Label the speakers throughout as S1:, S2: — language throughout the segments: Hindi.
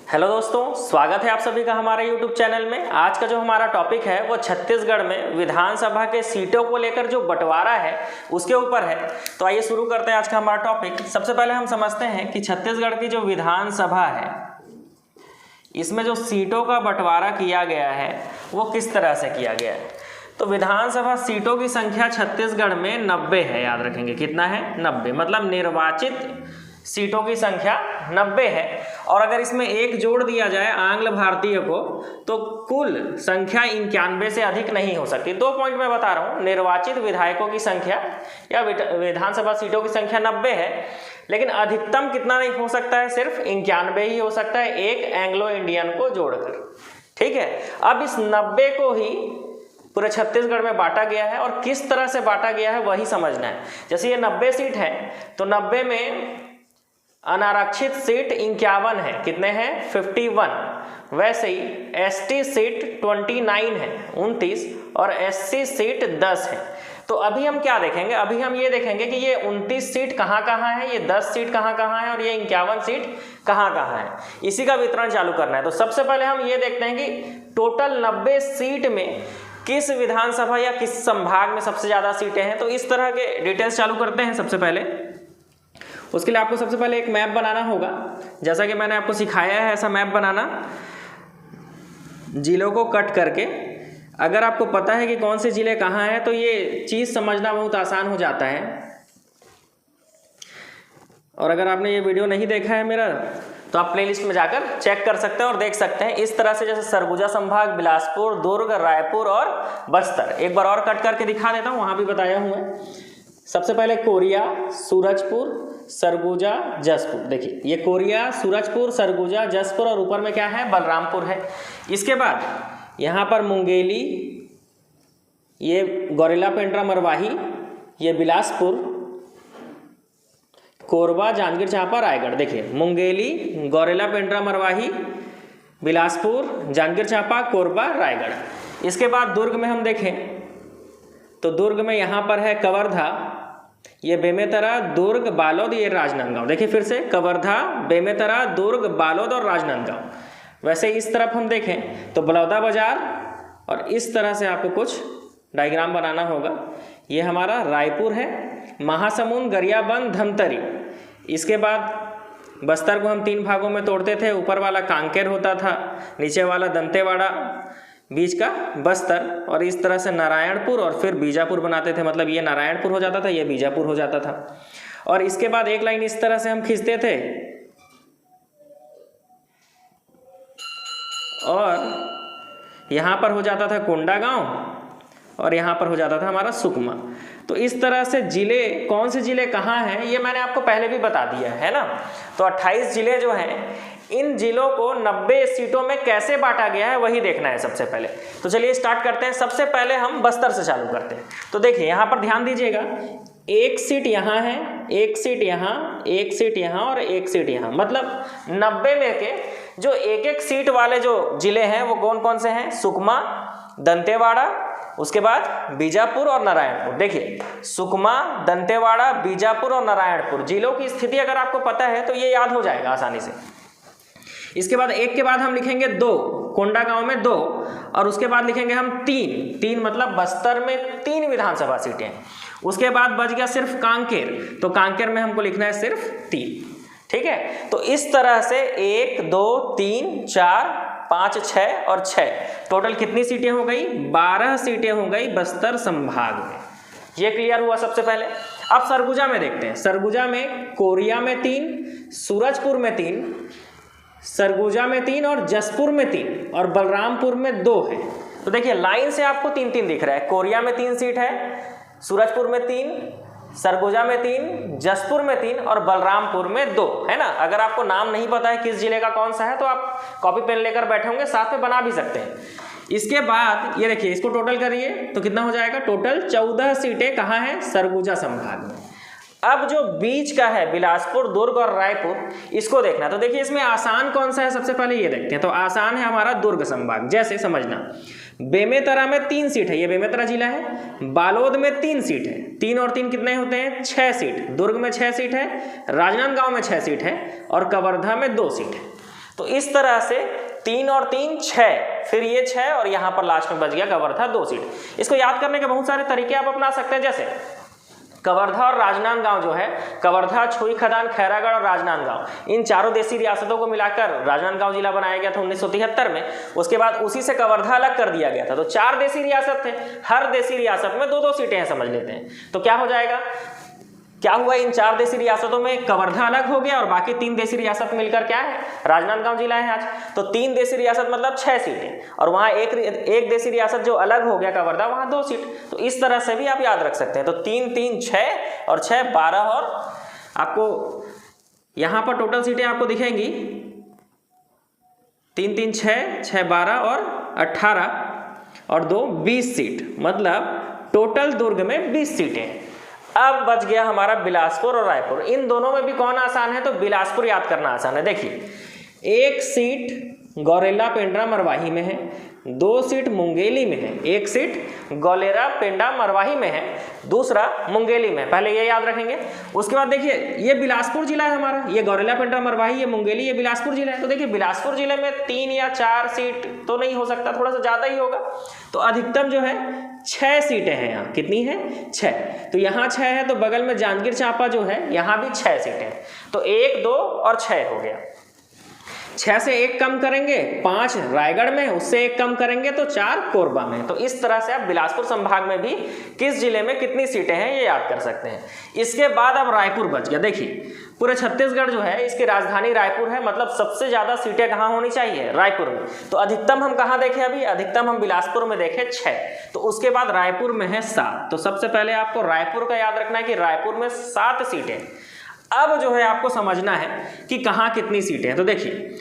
S1: हेलो दोस्तों, स्वागत है आप सभी का हमारे YouTube चैनल में। आज का जो हमारा टॉपिक है वो छत्तीसगढ़ में विधानसभा के सीटों को लेकर जो बंटवारा है उसके ऊपर है। तो आइए शुरू करते हैं आज का हमारा टॉपिक। सबसे पहले हम समझते हैं कि छत्तीसगढ़ की जो विधानसभा है इसमें जो सीटों का बंटवारा किया गया है वो किस तरह से किया गया है। तो विधानसभा सीटों की संख्या छत्तीसगढ़ में 90 है। याद रखेंगे कितना है, 90। मतलब निर्वाचित सीटों की संख्या 90 है। और अगर इसमें एक जोड़ दिया जाए आंग्ल भारतीय को तो कुल संख्या 91 से अधिक नहीं हो सकती। 2 पॉइंट मैं बता रहा हूँ। निर्वाचित विधायकों की संख्या या विधानसभा सीटों की संख्या 90 है, लेकिन अधिकतम कितना नहीं हो सकता है, सिर्फ 91 ही हो सकता है, एक एंग्लो इंडियन को जोड़कर। ठीक है, अब इस 90 को ही पूरे छत्तीसगढ़ में बांटा गया है और किस तरह से बांटा गया है वही समझना है। जैसे ये 90 सीट है तो 90 में अनारक्षित सीट 51 है। कितने हैं? 51। वैसे ही एसटी सीट 29 है, 29, और एससी सीट 10 है। तो अभी हम क्या देखेंगे, अभी हम ये देखेंगे कि ये 29 सीट कहाँ कहाँ है, ये 10 सीट कहाँ कहाँ है और ये 51 सीट कहाँ कहाँ है। इसी का वितरण चालू करना है। तो सबसे पहले हम ये देखते हैं कि टोटल 90 सीट में किस विधानसभा या किस संभाग में सबसे ज़्यादा सीटें हैं। तो इस तरह के डिटेल्स चालू करते हैं। सबसे पहले उसके लिए आपको सबसे पहले एक मैप बनाना होगा। जैसा कि मैंने आपको सिखाया है ऐसा मैप बनाना, जिलों को कट करके। अगर आपको पता है कि कौन से जिले कहाँ हैं तो ये चीज़ समझना बहुत आसान हो जाता है। और अगर आपने ये वीडियो नहीं देखा है मेरा तो आप प्लेलिस्ट में जाकर चेक कर सकते हैं और देख सकते हैं। इस तरह से जैसे सरगुजा संभाग, बिलासपुर, दुर्ग, रायपुर और बस्तर। एक बार और कट करके दिखा देता हूँ, वहाँ भी बताया हूँ मैं। सबसे पहले कोरिया, सूरजपुर, सरगुजा, जसपुर। देखिए ये कोरिया, सूरजपुर, सरगुजा, जसपुर और ऊपर में क्या है, बलरामपुर है। इसके बाद यहाँ पर मुंगेली, ये गौरेला पेंड्रा मरवाही, ये बिलासपुर, कोरबा, जांजगीर चांपा, रायगढ़। देखिए मुंगेली, गौरेला पेंड्रा मरवाही, बिलासपुर, जांजगीर चांपा, कोरबा, रायगढ़। इसके बाद दुर्ग में हम देखें तो दुर्ग में यहाँ पर है कवर्धा, ये बेमेतरा, दुर्ग, बालोद, ये राजनांदगांव। देखिए फिर से कवर्धा, बेमेतरा, दुर्ग, बालोद और राजनांदगांव। वैसे इस तरफ हम देखें तो बलौदा बाजार, और इस तरह से आपको कुछ डायग्राम बनाना होगा। ये हमारा रायपुर है, महासमुंद, गरियाबंद, धमतरी। इसके बाद बस्तर को हम 3 भागों में तोड़ते थे। ऊपर वाला कांकेर होता था, नीचे वाला दंतेवाड़ा, बीच का बस्तर, और इस तरह से नारायणपुर और फिर बीजापुर बनाते थे। मतलब ये नारायणपुर हो जाता था, ये बीजापुर हो जाता था। और इसके बाद एक लाइन इस तरह से हम खींचते थे और यहाँ पर हो जाता था कोंडागांव और यहाँ पर हो जाता था हमारा सुकमा। तो इस तरह से जिले, कौन से जिले कहाँ हैं ये मैंने आपको पहले भी बता दिया है ना। तो 28 जिले जो हैं, इन जिलों को 90 सीटों में कैसे बांटा गया है वही देखना है सबसे पहले। तो चलिए स्टार्ट करते हैं। सबसे पहले हम बस्तर से चालू करते हैं। तो देखिए यहाँ पर ध्यान दीजिएगा, 1 सीट यहाँ है, 1 सीट यहाँ, 1 सीट यहाँ और 1 सीट यहाँ। मतलब 90 में के जो एक सीट वाले जो जिले हैं वो कौन कौन से हैं, सुकमा, दंतेवाड़ा, उसके बाद बीजापुर और नारायणपुर। देखिए सुकमा, दंतेवाड़ा, बीजापुर और नारायणपुर जिलों की स्थिति अगर आपको पता है तो ये याद हो जाएगा आसानी से। इसके बाद एक के बाद हम लिखेंगे 2, कोंडागांव में 2, और उसके बाद लिखेंगे हम 3 मतलब बस्तर में 3 विधानसभा सीटें। उसके बाद बच गया सिर्फ कांकेर, तो कांकेर में हमको लिखना है सिर्फ 3। ठीक है, तो इस तरह से 1, 2, 3, 4, 5, 6 और 6 टोटल कितनी सीटें हो गई, 12 सीटें हो गई बस्तर संभाग में। ये क्लियर हुआ सबसे पहले। अब सरगुजा में देखते हैं। सरगुजा में कोरिया में 3, सूरजपुर में 3, सरगुजा में 3 और जसपुर में 3 और बलरामपुर में 2 है। तो देखिए लाइन से आपको 3-3 दिख रहा है। कोरिया में 3 सीट है, सूरजपुर में 3, सरगुजा में 3, जसपुर में 3 और बलरामपुर में 2 है ना। अगर आपको नाम नहीं पता है किस जिले का कौन सा है तो आप कॉपी पेन लेकर बैठे होंगे, साथ में बना भी सकते हैं। इसके बाद ये देखिए, इसको टोटल करिए तो कितना हो जाएगा, टोटल 14 सीटें कहाँ हैं, सरगुजा संभाग में। अब जो बीच का है बिलासपुर, दुर्ग और रायपुर, इसको देखना। तो देखिए इसमें आसान कौन सा है, सबसे पहले ये देखते हैं। तो आसान है हमारा दुर्ग संभाग। जैसे समझना, बेमेतरा में 3 सीट है, ये बेमेतरा जिला है। बालोद में 3 सीट है, 3 और 3 कितने होते हैं, 6 सीट। दुर्ग में 6 सीट है, राजनांदगांव में 6 सीट है और कवर्धा में 2 सीट है। तो इस तरह से 3 और 3 6, फिर ये 6 और यहाँ पर लास्ट में बच गया कवर्धा 2 सीट। इसको याद करने के बहुत सारे तरीके आप अपना सकते हैं, जैसे कवर्धा और राजनांदगांव जो है, कवर्धा, छुई खदान, खैरागढ़ और राजनांदगांव, इन चारों देसी रियासतों को मिलाकर राजनांदगांव जिला बनाया गया था 1973 में। उसके बाद उसी से कवर्धा अलग कर दिया गया था। तो 4 देसी रियासत थे, हर देसी रियासत में 2-2 सीटें हैं, समझ लेते हैं। तो क्या हो जाएगा, क्या हुआ, इन 4 देसी रियासतों में कवर्धा अलग हो गया और बाकी 3 देसी रियासत मिलकर क्या है, राजनांदगांव जिला है आज। तो 3 देसी रियासत मतलब 6 सीटें, और वहाँ एक देसी रियासत जो अलग हो गया कवर्धा, वहाँ 2 सीट। तो इस तरह से भी आप याद रख सकते हैं। तो 3 3 6 और 6 12, और आपको यहाँ पर टोटल सीटें आपको दिखेंगी 3 3 6 6 12 और 18 और 2 20 सीट, मतलब टोटल दुर्ग में 20 सीटें। अब बच गया हमारा बिलासपुर और रायपुर। इन दोनों में भी कौन आसान है, तो बिलासपुर याद करना आसान है। देखिए, 1 सीट गौरेला पेंड्रा मरवाही में है, 2 सीट मुंगेली में है, 1 सीट गौलेरा पेंड्रा मरवाही में है, दूसरा मुंगेली में, पहले ये याद रखेंगे। उसके बाद देखिए, ये बिलासपुर जिला है हमारा, ये गौरेला पेंड्रा मरवाही, ये मुंगेली, ये बिलासपुर जिला है। तो देखिए, बिलासपुर जिले में 3 या 4 सीट तो नहीं हो सकता, थोड़ा सा ज़्यादा ही होगा। तो अधिकतम जो है 6 सीटें हैं यहाँ। कितनी है, 6। तो यहाँ 6 है, तो बगल में जांजगीर चांपा जो है, यहाँ भी 6 सीटें। तो 1 2 और 6 हो गया। 6 से 1 कम करेंगे 5 रायगढ़ में, उससे 1 कम करेंगे तो 4 कोरबा में। तो इस तरह से आप बिलासपुर संभाग में भी किस जिले में कितनी सीटें हैं ये याद कर सकते हैं। इसके बाद अब रायपुर बच गया। देखिए, पूरे छत्तीसगढ़ जो है, इसकी राजधानी रायपुर है, मतलब सबसे ज़्यादा सीटें कहाँ होनी चाहिए, रायपुर में। तो अधिकतम हम कहाँ देखें, अभी अधिकतम हम बिलासपुर में देखें 6, तो उसके बाद रायपुर में है 7। तो सबसे पहले आपको रायपुर का याद रखना है कि रायपुर में 7 सीटें। अब जो है आपको समझना है कि कहाँ कितनी सीटें हैं। तो देखिए,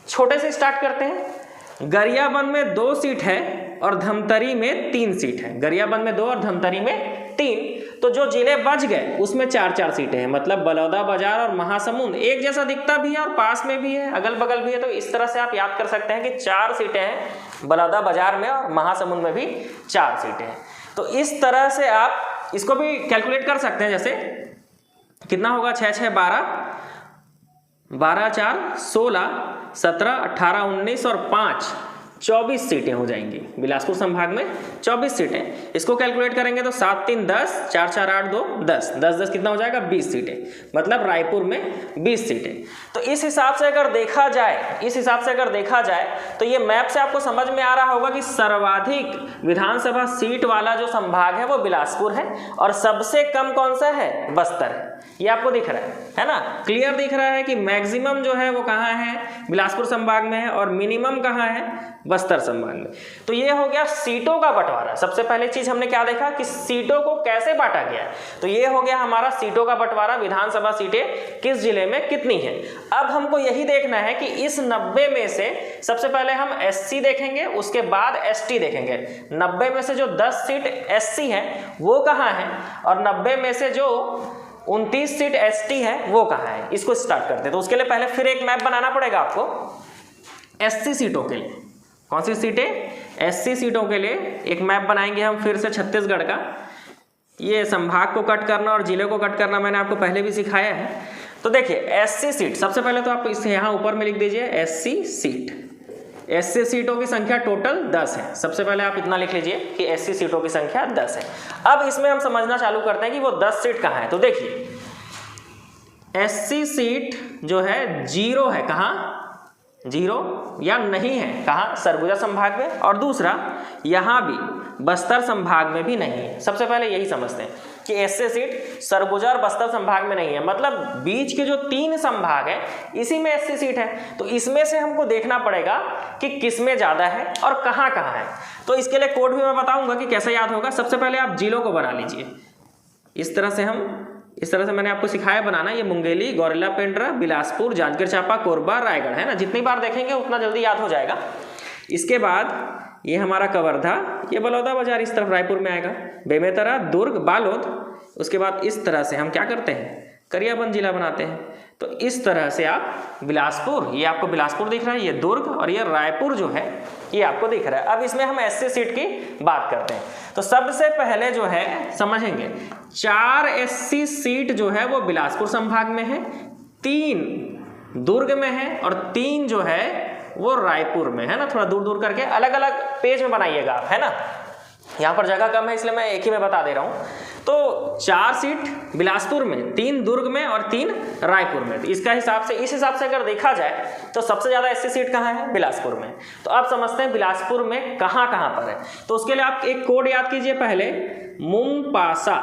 S1: छोटे से स्टार्ट करते हैं। गरियाबंद में 2 सीट है और धमतरी में 3 सीट है। गरियाबंद में 2 और धमतरी में 3। तो जो जिले बच गए उसमें 4-4 सीटें हैं, मतलब बलौदाबाजार और महासमुंद एक जैसा दिखता भी है और पास में भी है, अगल बगल भी है। तो इस तरह से आप याद कर सकते हैं कि 4 सीटें हैं बलौदाबाजार में और महासमुंद में भी 4 सीटें हैं। तो इस तरह से आप इसको भी कैलकुलेट कर सकते हैं। जैसे कितना होगा, 6 6 12, 12 4 16, 17 18 19 और 5 24 सीटें हो जाएंगी। बिलासपुर संभाग में 24 सीटें। इसको कैलकुलेट करेंगे तो 7 3 10, 4 4 8 2 10, 10 10 कितना हो जाएगा, 20 सीटें। मतलब रायपुर में 20 सीटें। तो इस हिसाब से अगर देखा जाए, तो ये मैप से आपको समझ में आ रहा होगा कि सर्वाधिक विधानसभा सीट वाला जो संभाग है वो बिलासपुर है, और सबसे कम कौन सा है, बस्तर है। ये आपको दिख रहा है ना, क्लियर दिख रहा है कि मैक्सिमम जो है वो कहाँ है, बिलासपुर संभाग में है, और मिनिमम कहाँ है, बस्तर संभाग में। तो ये हो गया सीटों का बंटवारा। सबसे पहले चीज हमने क्या देखा कि सीटों को कैसे बांटा गया। तो ये हो गया हमारा सीटों का बंटवारा, विधानसभा सीटें किस जिले में कितनी हैं। अब हमको यही देखना है कि इस 90 में से सबसे पहले हम एससी देखेंगे, उसके बाद एसटी देखेंगे। 90 में से जो 10 सीट एससी है वो कहाँ है, और 90 में से जो 29 सीट एसटी है वो कहाँ है। इसको स्टार्ट करते हैं। तो उसके लिए पहले फिर एक मैप बनाना पड़ेगा आपको एससी सीटों के लिए। कौन सी सीटें, एससी सीटों के लिए एक मैप बनाएंगे हम फिर से छत्तीसगढ़ का। ये संभाग को कट करना और जिले को कट करना मैंने आपको पहले भी सिखाया है। तो देखिए, एससी सीट सबसे पहले तो आप इसे यहाँ ऊपर में लिख दीजिए, एससी सीट। एससी सीटों की संख्या टोटल 10 है। सबसे पहले आप इतना लिख लीजिए कि एससी सीटों की संख्या 10 है। अब इसमें हम समझना चालू करते हैं कि वो 10 सीट कहाँ है। तो देखिए, एससी सीट जो है 0 है, कहाँ, 0 या नहीं है, कहाँ, सरगुजा संभाग में, और दूसरा यहाँ भी बस्तर संभाग में भी नहीं है। सबसे पहले यही समझते हैं कि एससी सीट सरगुजा और बस्तर संभाग में नहीं है, मतलब बीच के जो 3 संभाग है इसी में एससी सीट है। तो इसमें से हमको देखना पड़ेगा कि किस में ज़्यादा है और कहाँ कहाँ है। तो इसके लिए कोड भी मैं बताऊंगा कि कैसे याद होगा। सबसे पहले आप जिलों को बना लीजिए। इस तरह से मैंने आपको सिखाया बनाना। ये मुंगेली, गौरेला पेंड्रा, बिलासपुर, जांजगीर चांपा, कोरबा, रायगढ़ है ना। जितनी बार देखेंगे उतना जल्दी याद हो जाएगा। इसके बाद ये हमारा कवर्धा, ये बलौदाबाजार इस तरफ रायपुर में आएगा, बेमेतरा, दुर्ग, बालोद। उसके बाद इस तरह से हम क्या करते हैं, गरियाबंद जिला बनाते हैं। तो इस तरह से आप बिलासपुर, ये आपको बिलासपुर दिख रहा है, ये दुर्ग, और ये रायपुर जो है ये आपको दिख रहा है। अब इसमें हम एससी सीट की बात करते हैं। तो सबसे पहले जो है समझेंगे, 4 एससी सीट जो है वो बिलासपुर संभाग में है, 3 दुर्ग में है और 3 जो है वो रायपुर में है ना, थोड़ा दूर दूर करके अलग अलग पेज में बनाइएगा आप, है ना। यहाँ पर जगह कम है इसलिए मैं एक ही में बता दे रहा हूँ। तो 4 सीट बिलासपुर में, 3 दुर्ग में और 3 रायपुर में। तो इसका हिसाब से, इस हिसाब से अगर देखा जाए तो सबसे ज़्यादा एससी सीट कहाँ है? बिलासपुर में। तो आप समझते हैं बिलासपुर में कहाँ कहाँ पर है। तो उसके लिए आप एक कोड याद कीजिए पहले, मुमपासा।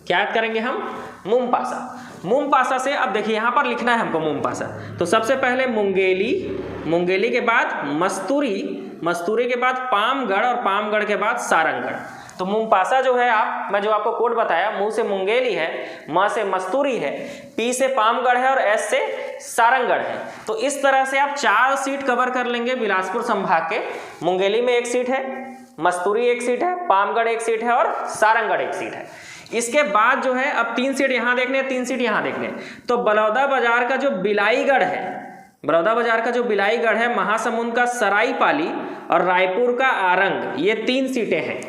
S1: क्या याद करेंगे हम? मुमपासा। मुमपासा से अब देखिए यहाँ पर लिखना है हमको मुमपासा। तो सबसे पहले मुंगेली, मुंगेली के बाद मस्तूरी, मस्तूरी के बाद पामगढ़ और पामगढ़ के बाद सारंगगढ़। तो मुमपासा जो है मैं जो आपको कोड बताया, मु से मुंगेली है, म से मस्तूरी है, पी से पामगढ़ है और एस से सारंगगढ़ है। तो इस तरह से आप 4 सीट कवर कर लेंगे बिलासपुर संभाग के। मुंगेली में 1 सीट है, मस्तूरी 1 सीट है, पामगढ़ 1 सीट है और सारंगगढ़ 1 सीट है। इसके बाद जो है अब 3 सीट यहाँ देखने, 3 सीट यहाँ देखने। तो बलौदाबाजार का जो बिलाईगढ़ है, बलौदाबाजार का जो बिलाईगढ़ है, महासमुंद का सरायपाली और रायपुर का आरंग, ये 3 सीटें हैं।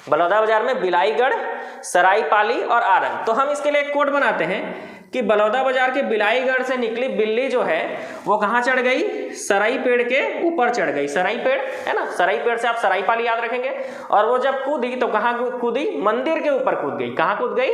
S1: बलौदाबाजार में बिलाईगढ़, सरायपाली और आरंग। तो हम इसके लिए एक कोड बनाते हैं कि बलौदाबाजार के बिलाईगढ़ से निकली बिल्ली जो है वो कहाँ चढ़ गई? सराई पेड़ के ऊपर चढ़ गई। सराई पेड़ है ना, सराई पेड़ से आप सरायपाली याद रखेंगे। और वो जब कूदी तो कहाँ कूदी? मंदिर के ऊपर कूद गई। कहाँ कूद गई?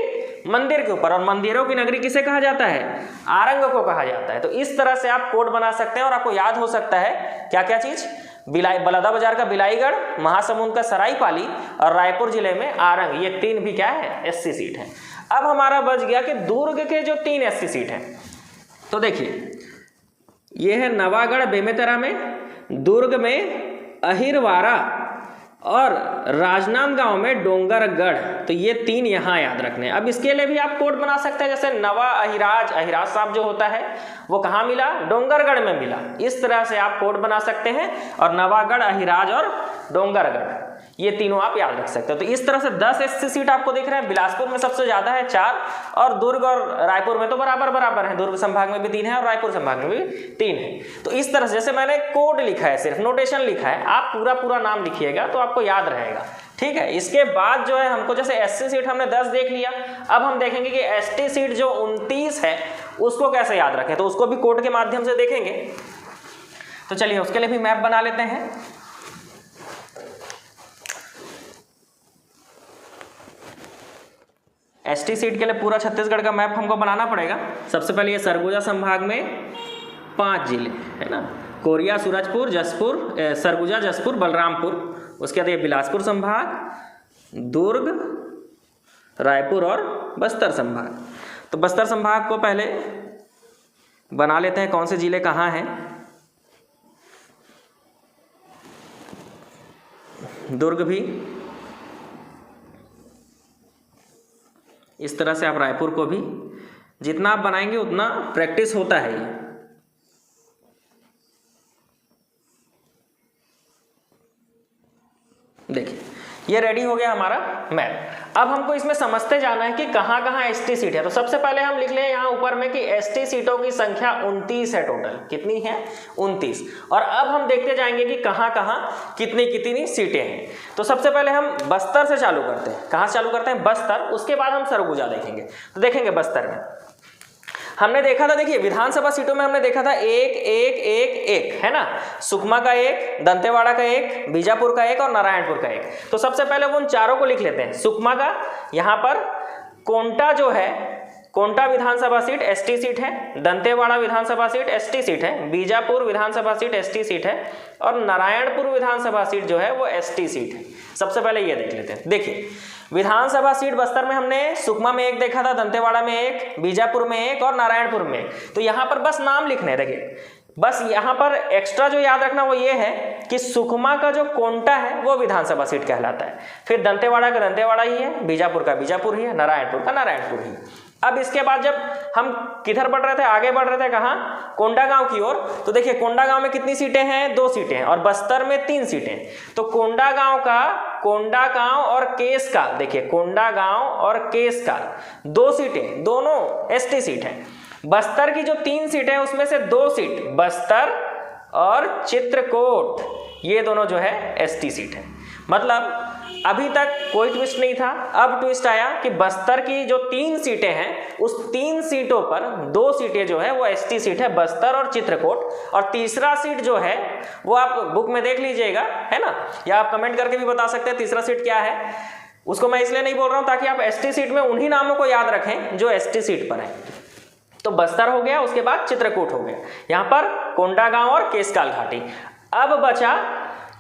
S1: मंदिर के ऊपर। और मंदिरों की नगरी किसे कहा जाता है? आरंग को कहा जाता है। तो इस तरह से आप कोड बना सकते हैं और आपको याद हो सकता है क्या क्या चीज? बलौदाबाजार का बिलाईगढ़, महासमुंद का सरायपाली और रायपुर जिले में आरंग, ये 3 भी क्या है? एससी सीट है। अब हमारा बच गया कि दुर्ग के जो 3 एससी सीट हैं। तो देखिए ये है नवागढ़ बेमेतरा में, दुर्ग में अहिरवारा और राजनांदगांव में डोंगरगढ़। तो ये 3 यहाँ याद रखने हैं। अब इसके लिए भी आप कोड बना सकते हैं, जैसे नवा अहिराज, अहिराज साहब जो होता है वो कहाँ मिला? डोंगरगढ़ में मिला। इस तरह से आप कोड बना सकते हैं। और नवागढ़, अहिराज और डोंगरगढ़, ये तीनों आप याद रख सकते हो। तो इस तरह से 10 एससी सीट आपको दिख रहे हैं। बिलासपुर में सबसे ज्यादा है 4, और दुर्ग और रायपुर में तो बराबर बराबर है। दुर्ग संभाग में भी 3 है और रायपुर संभाग में भी 3 है। तो इस तरह से, जैसे मैंने कोड लिखा है, सिर्फ नोटेशन लिखा है, आप पूरा नाम लिखिएगा तो आपको याद रहेगा। ठीक है। इसके बाद जो है हमको, जैसे एससी सीट हमने 10 देख लिया, अब हम देखेंगे कि एसटी सीट जो 29 है उसको कैसे याद रखें। तो उसको भी कोड के माध्यम से देखेंगे। तो चलिए उसके लिए भी मैप बना लेते हैं। एसटी सीट के लिए पूरा छत्तीसगढ़ का मैप हमको बनाना पड़ेगा। सबसे पहले ये सरगुजा संभाग में 5 जिले है ना, कोरिया, सूरजपुर, जसपुर, सरगुजा, जसपुर, बलरामपुर। उसके बाद ये बिलासपुर संभाग, दुर्ग, रायपुर और बस्तर संभाग। तो बस्तर संभाग को पहले बना लेते हैं, कौन से जिले कहाँ हैं। दुर्ग भी, इस तरह से आप रायपुर को भी, जितना आप बनाएंगे उतना प्रैक्टिस होता है ये। देखिए ये रेडी हो गया हमारा मैप। अब हमको इसमें समझते जाना है कि कहाँ कहाँ एसटी सीट है। तो सबसे पहले हम लिख लें यहाँ ऊपर में कि एसटी सीटों की संख्या 29 है टोटल। कितनी है? 29। और अब हम देखते जाएंगे कि कहाँ कहाँ कितनी कितनी सीटें हैं। तो सबसे पहले हम बस्तर से चालू करते हैं। कहाँ से चालू करते हैं? बस्तर। उसके बाद हम सरगुजा देखेंगे। तो देखेंगे बस्तर में हमने देखा था, देखिए विधानसभा सीटों में हमने देखा था 1 1 1 1 है ना, सुकमा का 1, दंतेवाड़ा का 1, बीजापुर का 1 और नारायणपुर का 1। तो सबसे पहले वो उन चारों को लिख लेते हैं। सुकमा का यहाँ पर कोंटा जो है, कोंटा विधानसभा सीट एसटी सीट है, दंतेवाड़ा विधानसभा सीट एसटी सीट है, बीजापुर विधानसभा सीट एसटी सीट है और नारायणपुर विधानसभा सीट जो है वो एसटी सीट है। सबसे पहले ये देख लेते हैं। देखिए विधानसभा सीट बस्तर में हमने सुकमा में 1 देखा था, दंतेवाड़ा में 1, बीजापुर में 1 और नारायणपुर में 1। तो यहाँ पर बस नाम लिखने हैं। देखिए बस यहाँ पर एक्स्ट्रा जो याद रखना वो ये है कि सुकमा का जो कोंटा है वो विधानसभा सीट कहलाता है, फिर दंतेवाड़ा का दंतेवाड़ा ही है, बीजापुर का बीजापुर ही है, नारायणपुर का नारायणपुर ही। अब इसके बाद जब हम किधर बढ़ रहे थे, आगे बढ़ रहे थे कहाँ? कोंडागांव की ओर। तो देखिए कोंडागांव में कितनी सीटें हैं? 2 सीटें हैं और बस्तर में 3 सीटें। तो कोंडागांव और केसकाल, देखिए कोंडागांव और केसकाल 2 सीटें, दोनों एसटी सीट हैं। बस्तर की जो 3 सीटें हैं उसमें से 2 सीट बस्तर और चित्रकूट, ये दोनों जो है एसटी सीट है। मतलब अभी तक कोई ट्विस्ट नहीं था। अब ट्विस्ट आया कि बस्तर की जो 3 सीटें हैं उस 3 सीटों पर 2 सीटें जो है वो एसटी सीट है, बस्तर और चित्रकूट, और तीसरा सीट जो है वो आप बुक में देख लीजिएगा, है ना, या आप कमेंट करके भी बता सकते हैं तीसरा सीट क्या है। उसको मैं इसलिए नहीं बोल रहा हूं ताकि आप एसटी सीट में उन्हीं नामों को याद रखें जो एसटी सीट पर है। तो बस्तर हो गया, उसके बाद चित्रकूट हो गया, यहाँ पर कोंडागांव और केशकाल घाटी। अब बचा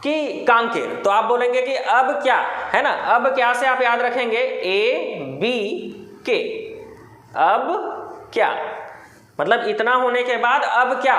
S1: कि कांकेर। तो आप बोलेंगे कि अब क्या, है ना, अब क्या से आप याद रखेंगे, ए बी के। अब क्या मतलब इतना होने के बाद अब क्या,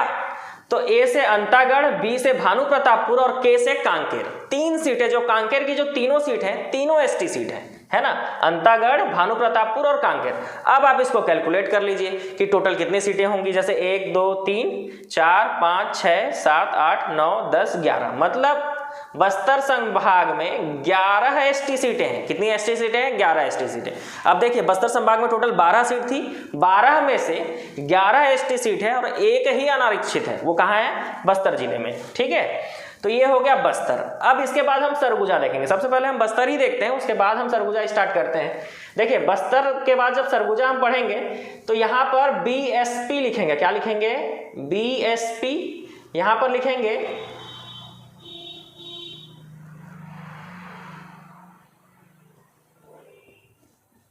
S1: तो ए से अंतागढ़, बी से भानु प्रतापपुर और के से कांकेर। 3 सीटें, जो कांकेर की जो तीनों सीट है तीनों एसटी सीट है ना, अंतागढ़, भानु प्रतापपुर और कांकेर। अब आप इसको कैलकुलेट कर लीजिए कि टोटल कितनी सीटें होंगी, जैसे 1 2 3 4 5 6 7 8 9 10 11, मतलब बस्तर संभाग में 11 एसटी सीटें हैं। कितनी एसटी सीटें हैं? 11 एसटी सीटें। अब देखिए बस्तर संभाग में टोटल 12 सीट थी, 12 में से 11 एसटी सीट है और एक ही अनारक्षित है। वो कहाँ है? बस्तर जिले में। ठीक है, तो ये हो गया बस्तर। अब इसके बाद हम सरगुजा देखेंगे। सबसे पहले हम बस्तर ही देखते हैं, उसके बाद हम सरगुजा स्टार्ट करते हैं। देखिए बस्तर के बाद जब सरगुजा हम पढ़ेंगे तो यहाँ पर बीएसपी लिखेंगे। क्या लिखेंगे? बीएसपी। यहाँ पर लिखेंगे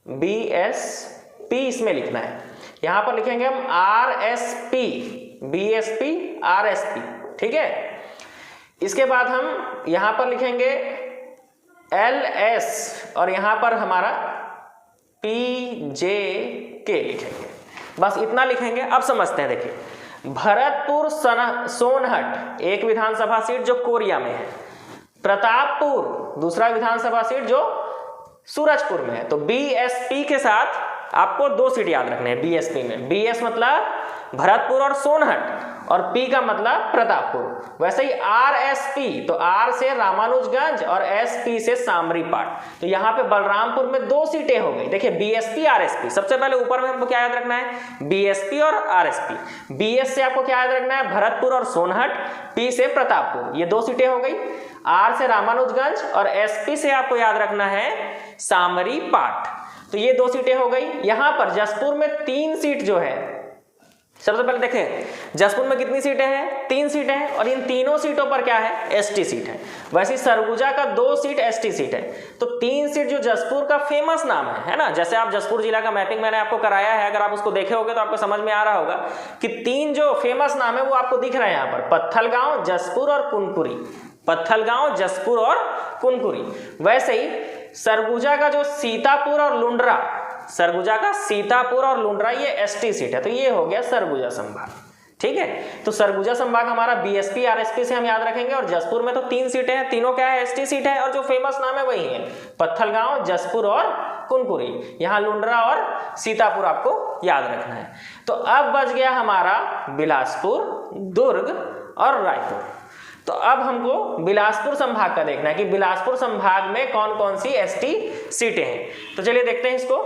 S1: BSP, इसमें लिखना है। यहां पर लिखेंगे हम RSP, BSP RSP। ठीक है, इसके बाद हम यहां पर लिखेंगे LS और यहां पर हमारा PJK लिखेंगे। बस इतना लिखेंगे। अब समझते हैं। देखिए भरतपुर सोनहट एक विधानसभा सीट जो कोरिया में है, प्रतापपुर दूसरा विधानसभा सीट जो सूरजपुर में है। तो बीएसपी के साथ आपको 2 सीट याद रखने हैं। बीएसपी में बीएस मतलब भरतपुर और सोनहट और पी का मतलब प्रतापपुर। वैसे ही आरएसपी, तो आर से रामानुजगंज और एसपी से सामरीपाट। तो यहाँ पे बलरामपुर में 2 सीटें हो गई। देखिए बीएसपी आरएसपी, सबसे पहले ऊपर में हमको क्या याद रखना है? बीएसपी और आरएसपी। बीएस से आपको क्या याद रखना है? भरतपुर और सोनहट। पी से प्रतापपुर, ये 2 सीटें हो गई। आर से रामानुजगंज और एसपी से आपको याद रखना है सामरीपाट। तो ये 2 सीटें हो गई। यहां पर जसपुर में 3 सीट जो है, सबसे पहले देखें जसपुर में कितनी सीटें हैं? 3 सीटें हैं और इन तीनों सीटों पर क्या है? एसटी सीट है। वैसे सरगुजा का 2 सीट एसटी सीट है। तो 3 सीट जो जसपुर का फेमस नाम है ना, जैसे आप जसपुर जिला का मैपिंग मैंने आपको कराया है, अगर आप उसको देखे होगे तो आपको समझ में आ रहा होगा कि 3 जो फेमस नाम है वो आपको दिख रहे हैं यहाँ पर, पत्थलगांव, जसपुर और कुनकुरी। पत्थलगांव, जसपुर और कुनकुरी। वैसे ही सरगुजा का जो सीतापुर और लुंड्रा, सरगुजा का सीतापुर और लुंड्रा ये एसटी सीट है। तो ये हो गया सरगुजा संभाग। ठीक है, तो सरगुजा संभाग हमारा बीएसपी आरएसपी से हम याद रखेंगे। और जसपुर में तो 3 सीटें हैं, तीनों क्या है? एसटी सीट है और जो फेमस नाम है वही है, पत्थलगांव, जसपुर और कुनकुरी। यहाँ लुंड्रा और सीतापुर आपको याद रखना है। तो अब बच गया हमारा बिलासपुर, दुर्ग और रायपुर। तो अब हमको बिलासपुर संभाग का देखना है कि बिलासपुर संभाग में कौन कौन सी एसटी सीटें हैं। तो चलिए देखते हैं इसको।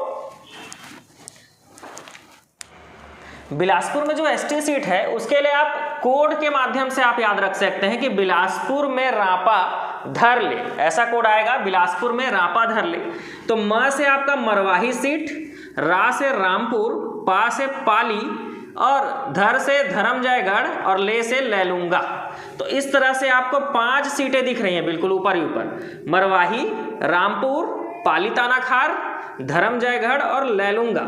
S1: बिलासपुर में जो एसटी सीट है उसके लिए आप कोड के माध्यम से आप याद रख सकते हैं कि बिलासपुर में रापा धर ले, ऐसा कोड आएगा, बिलासपुर में रापा धर ले। तो म से आपका मरवाही सीट, रा से रामपुर, पा से पाली और धर से धर्मजयगढ़ और ले से लैलूंगा। तो इस तरह से आपको 5 सीटें दिख रही हैं बिल्कुल ऊपर ही ऊपर, मरवाही, रामपुर, पाली तानाखार, धर्मजयगढ़ और लैलूंगा।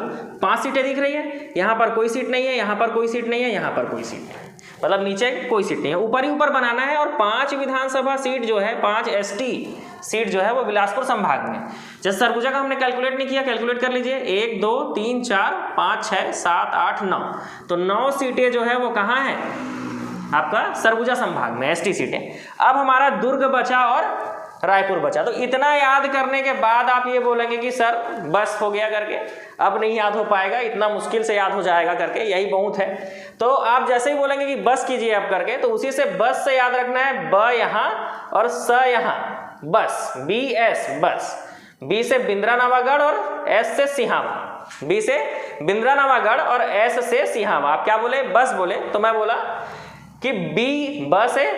S1: 5 सीटें दिख रही है। यहाँ पर कोई सीट नहीं है, यहाँ पर कोई सीट नहीं है, यहाँ पर कोई सीट नहीं है, मतलब नीचे कोई सीट नहीं है, ऊपर ही ऊपर बनाना है। और 5 विधानसभा सीट जो है, 5 एसटी सीट जो है वो बिलासपुर संभाग में। जैसे सरगुजा का हमने कैलकुलेट नहीं किया, कैलकुलेट कर लीजिए। 1 2 3 4 5 6 7 8 9, तो 9 सीटें जो है वो कहाँ है? आपका सरगुजा संभाग में एसटी सीटें। अब हमारा दुर्ग बचा और रायपुर बचा। तो इतना याद करने के बाद आप ये बोलेंगे कि सर बस हो गया करके, अब नहीं याद हो पाएगा, इतना मुश्किल से याद हो जाएगा करके, यही बहुत है। तो आप जैसे ही बोलेंगे कि बस कीजिए आप करके, तो उसी से बस से याद रखना है, ब यहाँ और स यहाँ, बस, BS बस। बी से बिंद्रा नवागढ़ और एस से सिहावा, बी से बिंद्रा नवागढ़ और एस से सिहावा। आप क्या बोले? बस बोले। तो मैं बोला कि बी बस है,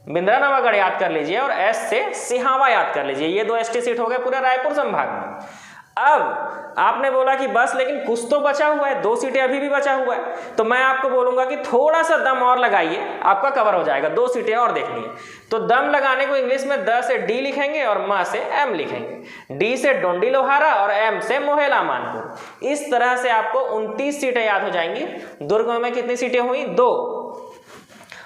S1: बिंद्रा नवागढ़ याद कर लीजिए और एस से सिहावा याद कर लीजिए। ये 2 एसटी सीट हो गए पूरे रायपुर संभाग में। अब आपने बोला कि बस लेकिन कुछ तो बचा हुआ है, 2 सीटें अभी भी बचा हुआ है, तो मैं आपको बोलूंगा कि थोड़ा सा दम और लगाइए, आपका कवर हो जाएगा। 2 सीटें और देखनी है, तो दम लगाने को इंग्लिश में द से डी लिखेंगे और म से एम लिखेंगे। डी से डोंडी लोहारा और एम से मोहेला मानपुर। इस तरह से आपको 29 सीटें याद हो जाएंगी। दुर्ग में कितनी सीटें हुई? 2,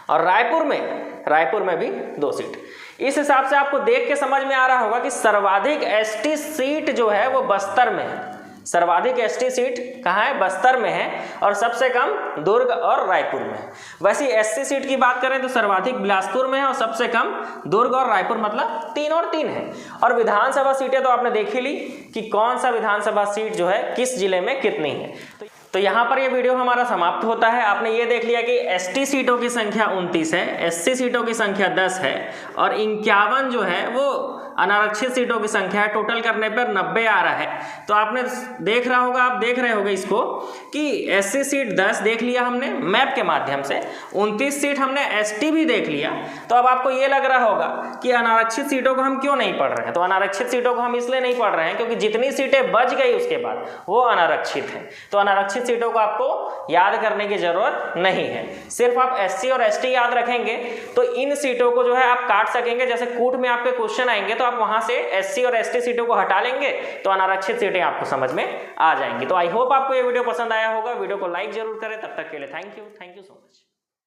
S1: और रायपुर में भी 2 सीट। इस हिसाब से आपको देख के समझ में आ रहा होगा कि सर्वाधिक एसटी सीट जो है वो बस्तर में है। सर्वाधिक एसटी सीट कहाँ है? बस्तर में है, और सबसे कम दुर्ग और रायपुर में है। वैसे एससी सीट की बात करें तो सर्वाधिक बिलासपुर में है और सबसे कम दुर्ग और रायपुर, मतलब 3 और 3 है। और विधानसभा सीटें तो आपने देख ही ली कि कौन सा विधानसभा सीट जो है किस जिले में कितनी है। तो यहाँ पर ये वीडियो हमारा समाप्त होता है। आपने ये देख लिया कि एसटी सीटों की संख्या 29 है, एससी सीटों की संख्या 10 है और 51 जो है वो अनारक्षित सीटों की संख्या है। टोटल करने पर 90 आ रहा है। तो आपने आप देख रहे होगे इसको कि एससी सीट 10 देख लिया हमने मैप के माध्यम से, 29 सीट हमने एसटी भी देख लिया। तो अब आपको ये लग रहा होगा कि अनारक्षित सीटों को हम क्यों नहीं पढ़ रहे हैं। तो अनारक्षित सीटों को हम इसलिए नहीं पढ़ रहे हैं क्योंकि जितनी सीटें बच गई उसके बाद वो अनारक्षित हैं। तो अनारक्षित सीटों को आपको याद करने की जरूरत नहीं है। सिर्फ आप एससी और एसटी याद रखेंगे तो इन सीटों को जो है आप काट सकेंगे। जैसे कूट में आपके क्वेश्चन आएंगे तो आप वहां से एससी और एसटी सीटों को हटा लेंगे तो अनारक्षित सीटें आपको समझ में आ जाएंगी। तो आई होप आपको ये वीडियो पसंद आया होगा। वीडियो को लाइक जरूर करें। तब तक के लिए थैंक यू सो मच।